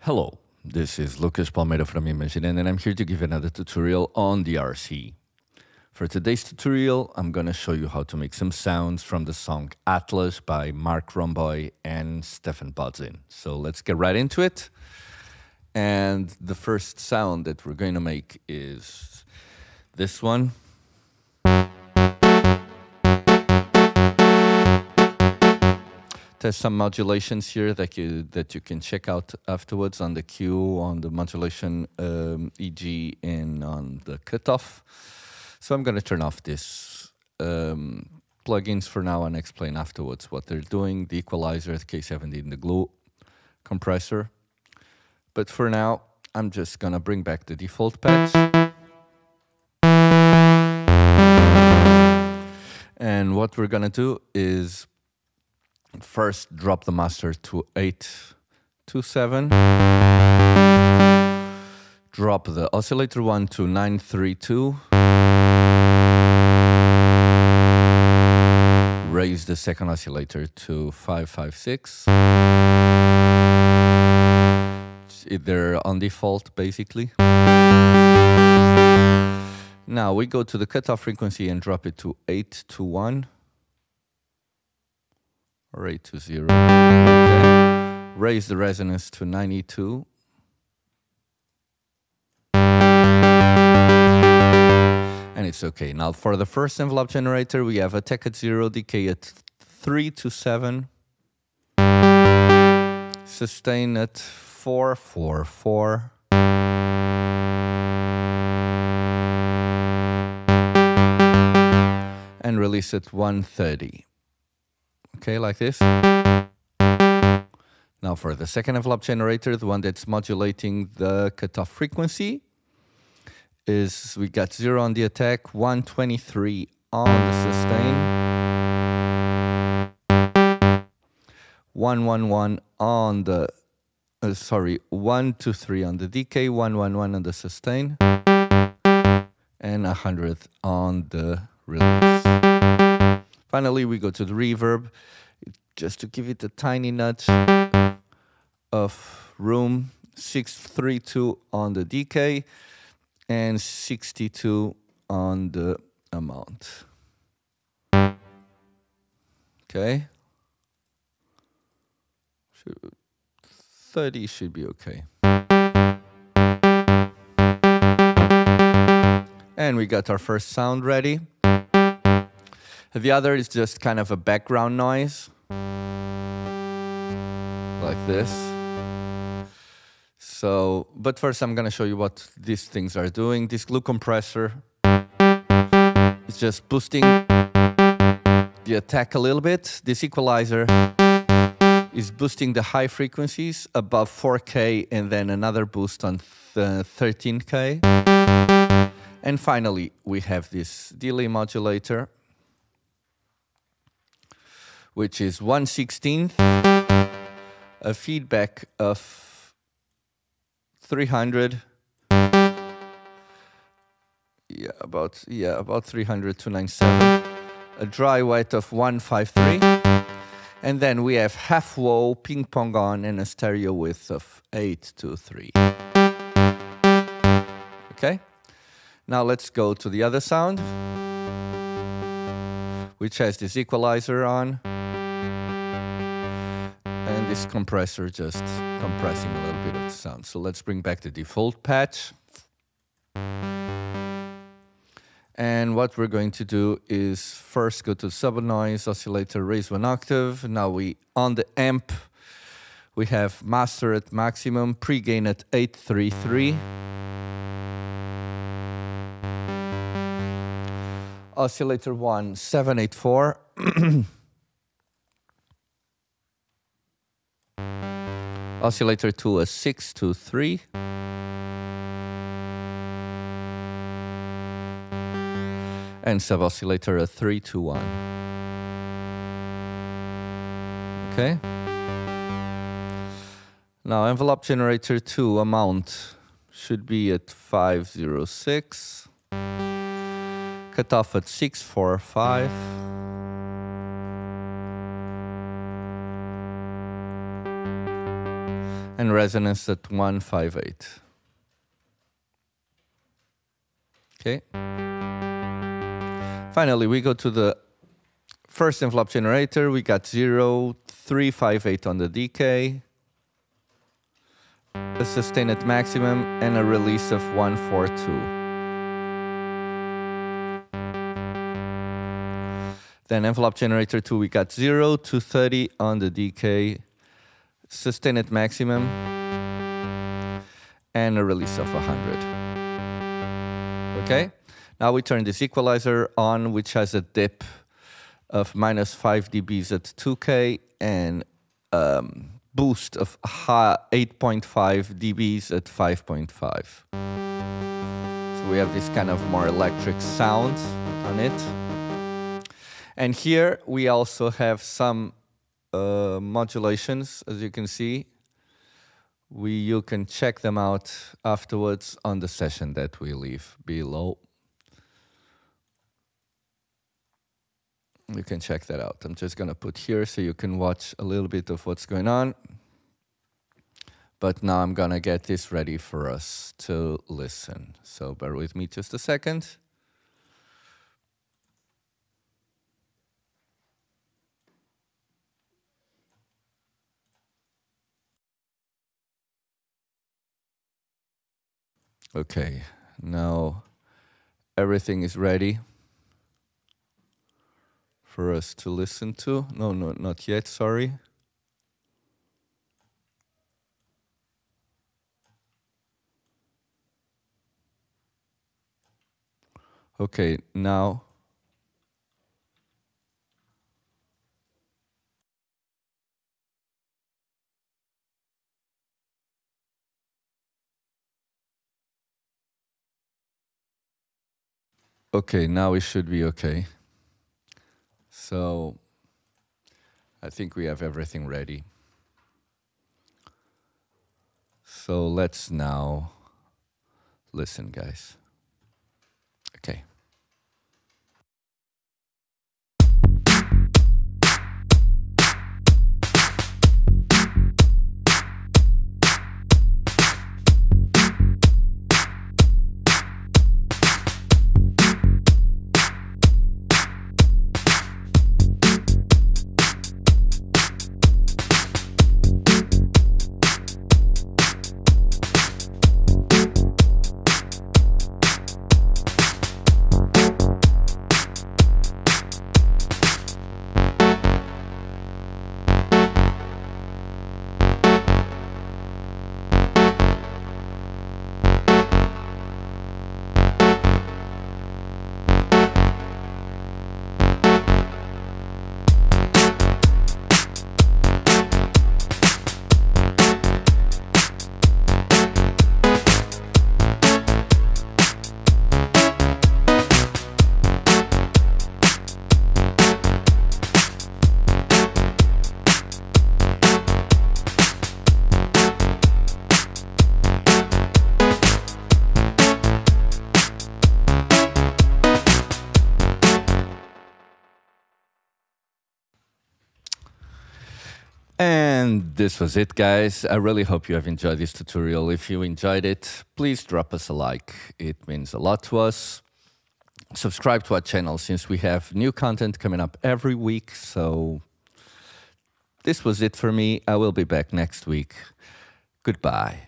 Hello, this is Lucas Palmeira from Imagine, and I'm here to give another tutorial on the RC. For today's tutorial, I'm going to show you how to make some sounds from the song Atlas by Mark Romboy and Stefan Bodzin. So let's get right into it. And the first sound that we're going to make is this one. There's some modulations here that you can check out afterwards on the cue, on the modulation EG, and on the cutoff. So I'm going to turn off this plugins for now and explain afterwards what they're doing, the equalizer, the K70, the glue compressor. But for now, I'm just going to bring back the default patch. And what we're going to do is first drop the master to 827. Drop the oscillator 1 to 932. Raise the second oscillator to 556. They're on default, basically. Now we go to the cutoff frequency and drop it to 821. Or 820. Okay. Raise the resonance to 92. And it's okay. Now for the first envelope generator, we have attack at 0, decay at 3 to 7, sustain at 4, 4, 4. And release at 130. Okay, like this. Now for the second envelope generator, the one that's modulating the cutoff frequency, is we got 0 on the attack, 123 on the sustain, 111 on the, 123 on the decay, 111 on the sustain, and 100 on the release. Finally, we go to the reverb, just to give it a tiny nudge of room, 632 on the decay, and 62 on the amount. Okay. 30 should be okay. And we got our first sound ready. The other is just kind of a background noise, like this. So, but first I'm going to show you what these things are doing. This glue compressor is just boosting the attack a little bit. This equalizer is boosting the high frequencies above 4K and then another boost on 13K. And finally, we have this delay modulator, which is 1/16, a feedback of 300, about 300 to 97, a dry wet of 153, and then we have half whoa, ping pong on, and a stereo width of 823. Okay, now let's go to the other sound, which has this equalizer on. And this compressor just compressing a little bit of the sound. So let's bring back the default patch. And what we're going to do is first go to sub-noise, oscillator, raise 1 octave. Now on the amp, we have master at maximum, pre-gain at 833. Oscillator 1, 784. Oscillator 2, a 623. And sub-oscillator, a 321. Okay. Now envelope generator 2 amount should be at 506. Cutoff at 645. and resonance at 158. Okay. Finally, we go to the first envelope generator. We got 0, 358 on the decay, a sustain at maximum, and a release of 142. Then envelope generator 2, we got 0, 230 on the decay, sustain at maximum, and a release of 100. Okay? Now we turn this equalizer on, which has a dip of minus 5 dBs at 2K and boost of 8.5 dBs at 5.5. So we have this kind of more electric sound on it. And here we also have some modulations, as you can see. You can check them out afterwards on the session that we leave below. You can check that out. I'm just going to put here so you can watch a little bit of what's going on. But now I'm going to get this ready for us to listen. So bear with me just a second. Okay, now everything is ready for us to listen to. No, not yet, sorry. Okay, now. Okay, now it should be okay. So I think we have everything ready. So let's now listen, guys. Okay. And this was it, guys. I really hope you have enjoyed this tutorial. If you enjoyed it, please drop us a like. It means a lot to us. Subscribe to our channel since we have new content coming up every week. So this was it for me. I will be back next week. Goodbye.